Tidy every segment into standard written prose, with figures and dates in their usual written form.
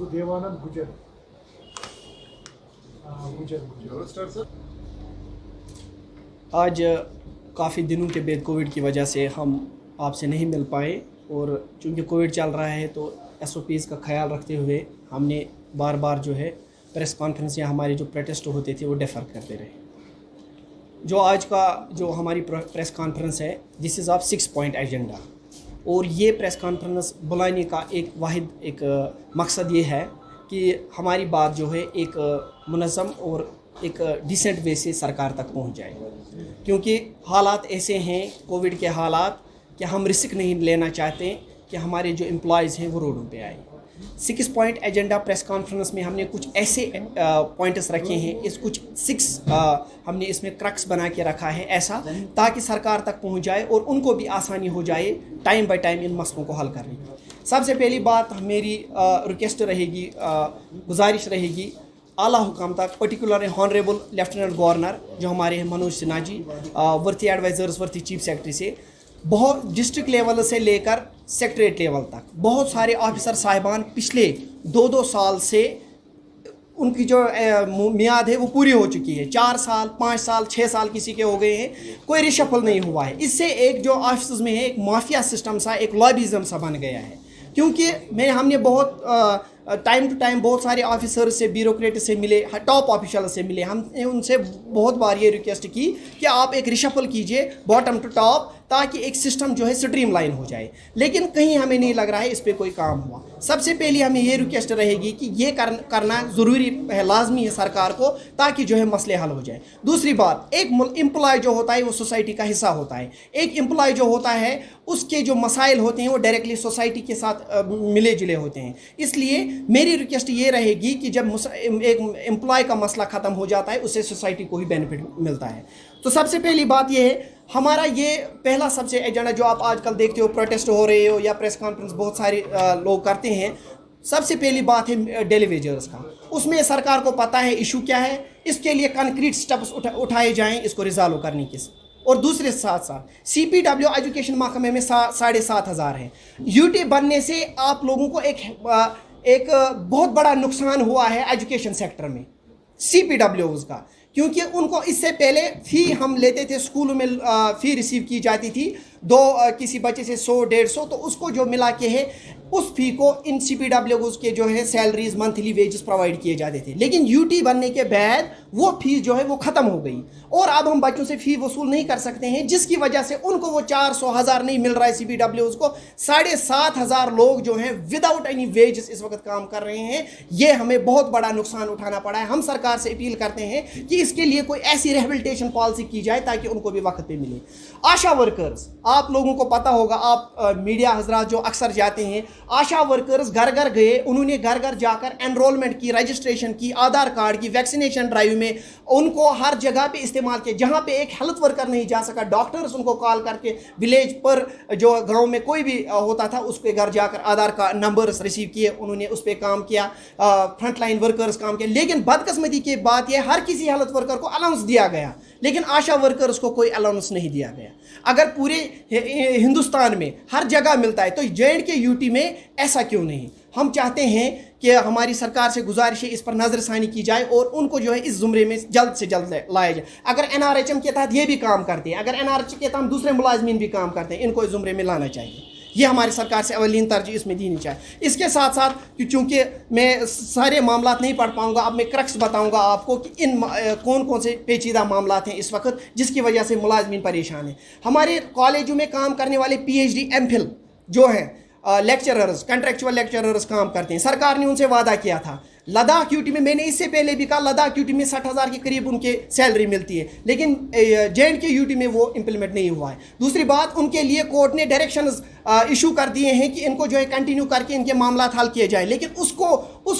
देवानंद गुजर आज काफ़ी दिनों के बाद कोविड की वजह से हम आपसे नहीं मिल पाए, और चूँकि कोविड चल रहा है तो SOPs का ख्याल रखते हुए हमने बार बार जो है प्रेस कॉन्फ्रेंस या हमारे जो प्रोटेस्ट होते थे वो डेफर करते रहे। जो आज का जो हमारी प्रेस कॉन्फ्रेंस है, this is of 6 point agenda, और ये प्रेस कॉन्फ्रेंस बुलाने का एक मकसद ये है कि हमारी बात जो है एक मुनज़्ज़म और एक डिसेंट वे से सरकार तक पहुंच जाए, क्योंकि हालात ऐसे हैं कोविड के हालात कि हम रिस्क नहीं लेना चाहते कि हमारे जो एम्प्लॉयज़ हैं वो रोडों पे आए। 6 पॉइंट एजेंडा प्रेस कॉन्फ्रेंस में हमने कुछ ऐसे पॉइंट्स रखे हैं, इस कुछ 6 हमने इसमें क्रक्स बना के रखा है ऐसा, ताकि सरकार तक पहुंच जाए और उनको भी आसानी हो जाए टाइम बाय टाइम इन मसलों को हल करने की। सबसे पहली बात मेरी रिक्वेस्ट रहेगी, गुजारिश रहेगी आला हुकाम तक, पर्टिकुलर हॉनरेबल लेफ्टिनेंट गवर्नर जो हमारे हैं Manoj Sinha ji, worthy advisors, worthy chief secretary से, बहुत डिस्ट्रिक्ट लेवल से लेकर सेक्रेटरीट लेवल तक बहुत सारे ऑफिसर साहिबान पिछले 2-2 साल से उनकी जो मियाद है वो पूरी हो चुकी है। 4 साल, 5 साल, 6 साल किसी के हो गए हैं, कोई रिशफल नहीं हुआ है। इससे एक जो ऑफिस में है एक माफिया सिस्टम सा, एक लॉबिज़म सा बन गया है। क्योंकि हमने बहुत टाइम टू टाइम बहुत सारे ऑफिसर से, ब्यूरोक्रेट से मिले, टॉप ऑफिशियल से मिले, हमने उनसे बहुत बार ये रिक्वेस्ट की कि आप एक रिशफल कीजिए बॉटम टू टॉप, ताकि एक सिस्टम जो है स्ट्रीम लाइन हो जाए, लेकिन कहीं हमें नहीं लग रहा है इस पर कोई काम हुआ। सबसे पहले हमें ये रिक्वेस्ट रहेगी कि ये करना ज़रूरी है, लाजमी है सरकार को, ताकि जो है मसले हल हो जाए। दूसरी बात, एक एम्प्लॉय जो होता है वो सोसाइटी का हिस्सा होता है। एक एम्प्लॉय जो होता है उसके जो मसाइल होते हैं वो डायरेक्टली सोसाइटी के साथ मिले जुले होते हैं। इसलिए मेरी रिक्वेस्ट ये रहेगी कि जब एक एम्प्लॉय का मसला ख़त्म हो जाता है उससे सोसाइटी को ही बेनिफिट मिलता है। तो सबसे पहली बात ये है, हमारा ये पहला सबसे एजेंडा जो आप आजकल देखते हो, प्रोटेस्ट हो रहे हो या प्रेस कॉन्फ्रेंस बहुत सारे लोग करते हैं, सबसे पहली बात है डेली वेजर्स का। उसमें सरकार को पता है इशू क्या है, इसके लिए कंक्रीट स्टेप्स उठाए जाएं इसको रिजॉल्व करने के। और दूसरे साथ साथ CPW एजुकेशन महकमे में 7,500 हैं। UT बनने से आप लोगों को एक बहुत बड़ा नुकसान हुआ है एजुकेशन सेक्टर में CPWs का, क्योंकि उनको इससे पहले फ़ी हम लेते थे, स्कूलों में फ़ी रिसीव की जाती थी किसी बच्चे से 100-150, तो उसको जो मिला के है उस फ़ी को इन CPWs के जो है सैलरीज, मंथली वेजेस प्रोवाइड किए जाते थे। लेकिन UT बनने के बाद वो फ़ीस जो है वो ख़त्म हो गई, और अब हम बच्चों से फ़ी वसूल नहीं कर सकते हैं, जिसकी वजह से उनको वो 400,000 नहीं मिल रहा है CPWs को। 7,500 लोग जो हैं विदाउट एनी वेजेस इस वक्त काम कर रहे हैं। ये हमें बहुत बड़ा नुकसान उठाना पड़ा है। हम सरकार से अपील करते हैं कि इसके लिए कोई ऐसी रिहेबिलिटेशन पॉलिसी की जाए ताकि उनको भी वक्त पे मिले। आशा वर्कर्स, आप लोगों को पता होगा, आप मीडिया हजरात जो अक्सर जाते हैं, आशा वर्कर्स घर घर गए, उन्होंने घर घर जाकर एनरोलमेंट की, रजिस्ट्रेशन की, आधार कार्ड की, वैक्सीनेशन ड्राइव में उनको हर जगह पे इस्तेमाल किया। जहाँ पे एक हेल्थ वर्कर नहीं जा सका, डॉक्टर्स उनको कॉल करके विलेज पर जो गांव में कोई भी होता था उसके घर जाकर आधार कार्ड नंबर्स रिसीव किए, उन्होंने उस पर काम किया, फ्रंट लाइन वर्कर्स काम किया। लेकिन बदकिस्मती की बात यह, हर किसी हेल्थ वर्कर को अलाउंस दिया गया, लेकिन आशा वर्कर्स को कोई अलाउंस नहीं दिया गया। अगर पूरे हिंदुस्तान में हर जगह मिलता है तो J&K UT में ऐसा क्यों नहीं? हम चाहते हैं कि हमारी सरकार से गुजारिश है इस पर नज़रसानी की जाए और उनको जो है इस ज़ुमरे में जल्द से जल्द लाया जाए। अगर NRHM के तहत ये भी काम करते हैं, अगर NRHM के तहत दूसरे मुलाजमीन भी काम करते हैं, इनको इस ज़ुमरे में लाना चाहिए। ये हमारी सरकार से अवलीन तरजीह इसमें देनी चाहिए। इसके साथ साथ चूँकि मैं सारे मामला नहीं पढ़ पाऊँगा, अब मैं क्रक्स बताऊँगा आपको कि इन कौन कौन से पेचीदा मामला हैं इस वक्त जिसकी वजह से मुलाजमीन परेशान हैं। हमारे कॉलेजों में काम करने वाले PhD MPhil जो हैं लेक्चरर्स, कंट्रेक्चुअल लेक्चरर्स काम करते हैं। सरकार ने उनसे वादा किया था। लद्दाख UT में, मैंने इससे पहले भी कहा, लद्दाख UT में 60,000 के करीब उनके सैलरी मिलती है, लेकिन J&K UT में वो इम्प्लीमेंट नहीं हुआ है। दूसरी बात, उनके लिए कोर्ट ने डायरेक्शंस इशू कर दिए हैं कि इनको जो है कंटिन्यू करके इनके मामला हल किए जाए, लेकिन उस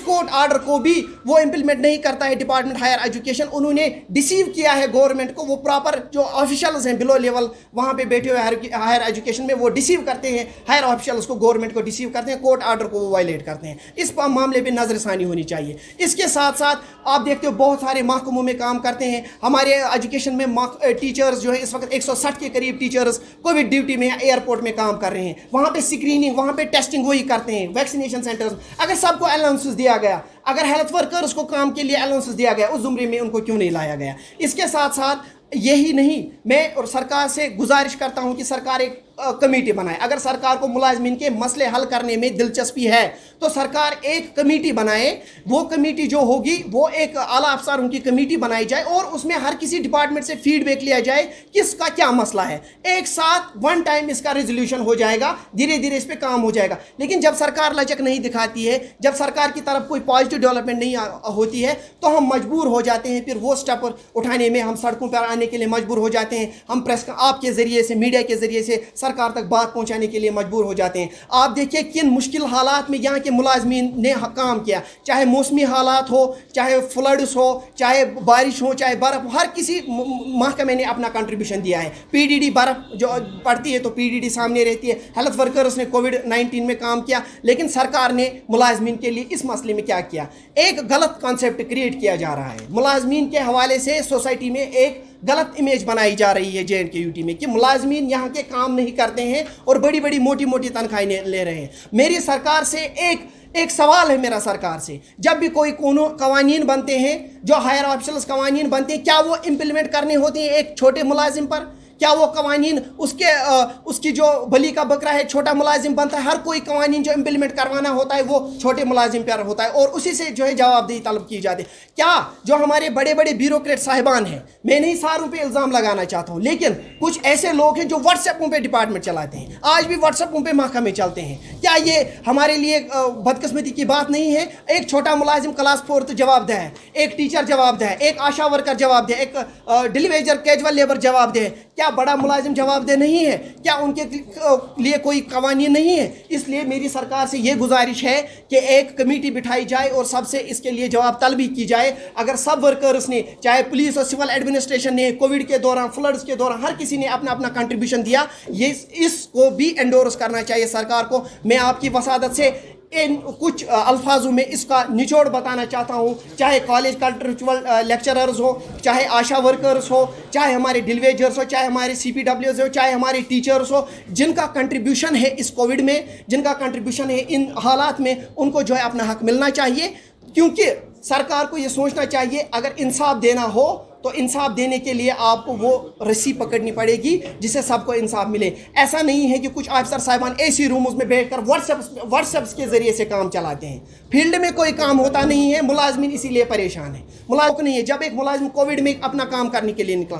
कोर्ट आर्डर को भी वो इम्प्लीमेंट नहीं करता है डिपार्टमेंट हायर एजुकेशन। उन्होंने डिसीव किया है गवर्नमेंट को। वो प्रॉपर जो ऑफिशियल्स हैं बिलो लेवल वहाँ पे बैठे हुए हायर एजुकेशन में, वो डिसीव करते हैं हायर ऑफिशियल्स को, गवर्नमेंट को डिसीव करते हैं, कोर्ट आर्डर को वो वायलेट करते हैं। इस मामले पर नजरसानी होनी चाहिए। इसके साथ साथ आप देखते हो बहुत सारे महकमों में काम करते हैं। हमारे एजुकेशन में टीचर्स जो है इस वक्त 160 के करीब टीचर्स कोविड ड्यूटी में एयरपोर्ट में काम कर रहे हैं। वहाँ पे स्क्रीनिंग, वहाँ पे टेस्टिंग वही करते हैं, वैक्सीनेशन सेंटर्स। अगर सबको अलाउंसेस दिया गया, अगर हेल्थ वर्कर्स को काम के लिए अलाउंसेस दिया गया, उस जुमरे में उनको क्यों नहीं लाया गया? इसके साथ साथ यही नहीं, मैं और सरकार से गुजारिश करता हूं कि सरकार एक कमेटी बनाए। अगर सरकार को मुलाजमीन के मसले हल करने में दिलचस्पी है तो सरकार एक कमेटी बनाए। वो कमेटी जो होगी वो एक आला अफसरों की कमेटी बनाई जाए और उसमें हर किसी डिपार्टमेंट से फीडबैक लिया जाए किसका क्या मसला है। एक साथ वन टाइम इसका रेजोल्यूशन हो जाएगा, धीरे धीरे इस पर काम हो जाएगा। लेकिन जब सरकार लचक नहीं दिखाती है, जब सरकार की तरफ कोई पॉजिटिव डेवलपमेंट नहीं होती है, तो हम मजबूर हो जाते हैं फिर वो स्टेप उठाने में, हम सड़कों पर आने के लिए मजबूर हो जाते हैं। हम प्रेस आपके ज़रिए से, मीडिया के ज़रिए से सरकार तक बात पहुंचाने के लिए मजबूर हो जाते हैं। आप देखिए किन मुश्किल हालात में यहाँ के मुलाजमीन ने काम किया, चाहे मौसमी हालात हो, चाहे फ्लड्स हो, चाहे बारिश हो, चाहे बर्फ, हर किसी महकमे ने अपना कंट्रीब्यूशन दिया है। पीडीडी बर्फ जो पड़ती है तो पीडीडी सामने रहती है। हेल्थ वर्कर्स ने कोविड-19 में काम किया, लेकिन सरकार ने मुलाजमीन के लिए इस मसले में क्या किया? एक गलत कॉन्सेप्ट क्रिएट किया जा रहा है। मुलाजमीन के हवाले से सोसाइटी में एक गलत इमेज बनाई जा रही है JNK UT में कि मुलाजमीन यहाँ के काम नहीं करते हैं और बड़ी बड़ी मोटी मोटी तनख्वाहें ले रहे हैं। मेरी सरकार से एक सवाल है मेरा सरकार से, जब भी कोई कवानीन बनते हैं, जो हायर ऑफिशियल्स कवानीन बनते हैं, क्या वो इम्प्लीमेंट करने होते हैं एक छोटे मुलाजिम पर? क्या वो कवानीन उसकी जो बली का बकरा है छोटा मुलाजिम बनता है? हर कोई कवानीन जो इम्प्लीमेंट करवाना होता है वो छोटे मुलाजिम पर होता है और उसी से जो है जवाबदेही तलब की जाती है। क्या जो हमारे बड़े बड़े ब्यूरोक्रेट साहिबान हैं, मैं नहीं सारों पे इल्ज़ाम लगाना चाहता हूँ, लेकिन कुछ ऐसे लोग हैं जो व्हाट्सएपों पे डिपार्टमेंट चलाते हैं, आज भी व्हाट्सएपों पे महकमे चलते हैं। क्या ये हमारे लिए बदकिस्मती की बात नहीं है? एक छोटा मुलाजिम क्लास 4 जवाबदेह है, एक टीचर जवाबदेह है, एक आशा वर्कर जवाबदेह, एक डिलीवेजर कैजुअल लेबर जवाबदेह है। क्या बड़ा मुलाजिम जवाबदेह नहीं है? क्या उनके लिए कोई कवानीन नहीं है? इसलिए मेरी सरकार से ये गुजारिश है कि एक कमेटी बिठाई जाए और सबसे इसके लिए जवाब तलबी की जाए। अगर सब वर्कर्स ने, चाहे पुलिस और सिविल एडमिनिस्ट्रेशन ने, कोविड के दौरान, फ्लड्स के दौरान हर किसी ने अपना अपना कंट्रीब्यूशन दिया, ये इसको भी एंडोर्स करना चाहिए सरकार को। मैं आपकी वसादत से इन कुछ अल्फाजों में इसका निचोड़ बताना चाहता हूँ। चाहे कॉलेज कंट्रेक्चुअल लेक्चरर्स हो, चाहे आशा वर्कर्स हो, चाहे हमारे डिलीवेजर्स हो, चाहे हमारे CPWs हो, चाहे हमारे टीचर्स हो, जिनका कंट्रीब्यूशन है इस कोविड में, जिनका कंट्रीब्यूशन है इन हालात में, उनको जो है अपना हक मिलना चाहिए। क्योंकि सरकार को ये सोचना चाहिए अगर इंसाफ देना हो तो इंसाफ देने के लिए आपको वो रस्सी पकड़नी पड़ेगी जिससे सबको इंसाफ मिले। ऐसा नहीं है कि कुछ अफसर साहिबान ऐसी रूम्स में बैठकर व्हाट्सएप्स के ज़रिए से काम चलाते हैं। फील्ड में कोई काम होता नहीं है, मुलाजमीन इसीलिए परेशान है। मुलाजिम नहीं है, जब एक मुलाजिम कोविड में अपना काम करने के लिए निकला,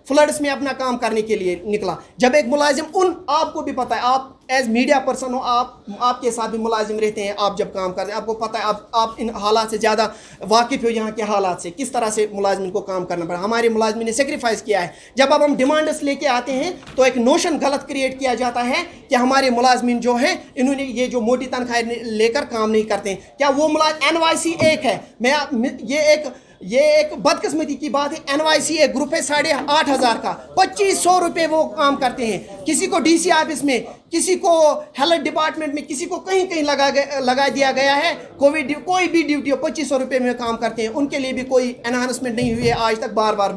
फ्लड्स में अपना काम करने के लिए निकला, जब एक मुलाजिम आपको भी पता है, आप एज मीडिया पर्सन हो, आपके साथ भी मुलाजिम रहते हैं, आप जब काम करते हैं आपको पता है, आप इन हालात से ज़्यादा वाकिफ़ हो, यहाँ के हालात से, किस तरह से मुलाजिम को काम करना पड़ा। हमारे मुलाजिम ने सेक्रीफाइस किया है। जब अब हम डिमांड्स लेके आते हैं तो एक नोशन गलत क्रिएट किया जाता है कि हमारे मुलाजिम जो हैं इन्होंने ये जो मोटी तनख्वाहें लेकर काम नहीं करते हैं। क्या वो NYC एक है? ये एक बदकिस्मती की बात है। NYC एक ग्रुप है 8,500 का, 2,500 रुपये वो काम करते हैं। किसी को DC ऑफिस में, किसी को हेल्थ डिपार्टमेंट में, किसी को कहीं कहीं लगा दिया गया है। कोई भी ड्यूटी हो, 2,500 रुपये में काम करते हैं। उनके लिए भी कोई एनहांसमेंट नहीं हुई है आज तक, बार बार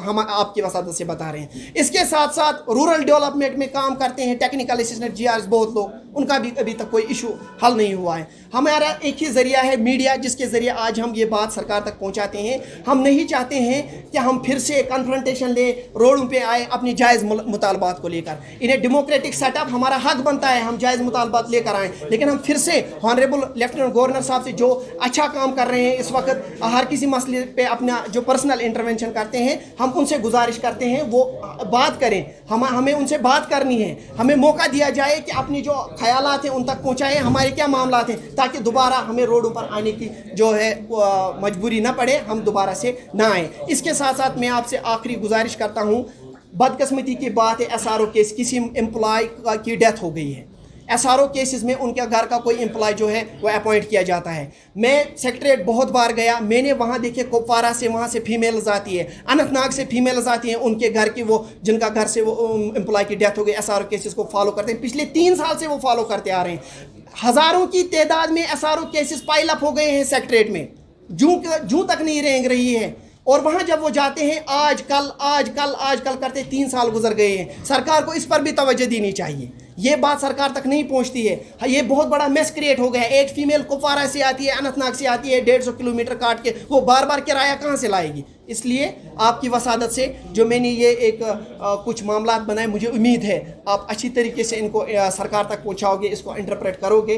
हम आपकी वसादत से बता रहे हैं। इसके साथ साथ रूरल डेवलपमेंट में काम करते हैं टेक्निकल असिस्टेंट GRs बहुत लोग, उनका भी अभी तक कोई इशू हल नहीं हुआ है। हमारा एक ही ज़रिया है मीडिया, जिसके ज़रिए आज हम ये बात सरकार तक पहुँचाते हैं। हम नहीं चाहते हैं कि हम फिर से कन्फ्रंटेशन ले, रोडों पे आए अपनी जायज़ मुतालबात को लेकर। इन्हें डेमोक्रेटिक सेटअप, हमारा हक बनता है हम जायज़ मुतालबात लेकर आएँ, लेकिन हम फिर से ऑनरेबल लेफ्टिनेंट गवर्नर साहब से, जो अच्छा काम कर रहे हैं इस वक्त, हर किसी मसले पे अपना जो पर्सनल इंटरवेंशन करते हैं, हम उनसे गुजारिश करते हैं वो बात करें। हमें उनसे बात करनी है, हमें मौका दिया जाए कि अपनी जो ख्यालात हैं उन तक पहुँचाएँ, हमारे क्या मामलात हैं, ताकि दोबारा हमें रोडों पर आने की जो है मजबूरी ना पड़े, हम दोबारा से ना आए। इसके साथ साथ मैं आपसे आखिरी गुजारिश करता हूँ, बदकिस्मती की बात है SRO केस, किसी एम्प्लॉय की डेथ हो गई है। SRO केसेस में उनके घर का कोई एम्प्लॉय जो है वो अपॉइंट किया जाता है। मैं सेक्रेटरीट बहुत बार गया, मैंने वहाँ देखे कुपवारा से वहाँ से फीमेल्स आती है, अनंतनाग से फीमेल्स आती हैं, उनके घर की वो जिनका घर से वो एम्प्लॉय की डेथ हो गई, SRO केसेस को फॉलो करते हैं। पिछले 3 साल से वो फॉलो करते आ रहे हैं। हज़ारों की तादाद में SRO केसेस पाइल अप हो गए हैं सेक्रेटरीट में, जूं तक नहीं रेंग रही है। और वहाँ जब वो जाते हैं आज कल करते 3 साल गुजर गए हैं। सरकार को इस पर भी तवज्जो देनी चाहिए یہ بات سرکار تک نہیں پہنچتی ہے. یہ بہت بڑا میس کریٹ ہو گیا ہے. ایک فیمیل کپوارہ سے آتی ہے, اننت ناگ سے آتی ہے 150 کلومیٹر کاٹ کے, وہ بار بار کرایہ کہاں سے لائے گی؟ اس لیے آپ کی وسادت سے جو میں نے یہ ایک کچھ معاملات بنائے, مجھے امید ہے آپ اچھی طریقے سے ان کو سرکار تک پہنچاؤ گے, اس کو انٹرپریٹ کرو گے.